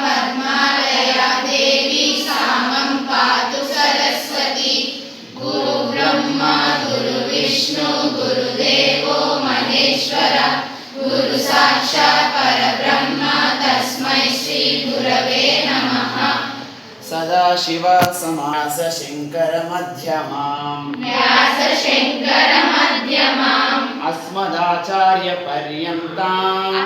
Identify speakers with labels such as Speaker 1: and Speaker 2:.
Speaker 1: पद्मालया देवी सामं पातु सरस्वती। गुरु ब्रह्मा गुरु विष्णु गुरुदेवो महेश्वर गुरु साक्षात् परब्रह्म तस्मै श्री गुरवे नमः।
Speaker 2: सदाशिव समास शंकर मध्यमाम्
Speaker 1: व्यास शंकर मध्यमाम्
Speaker 2: अस्मदाचार्य पर्यन्ताम्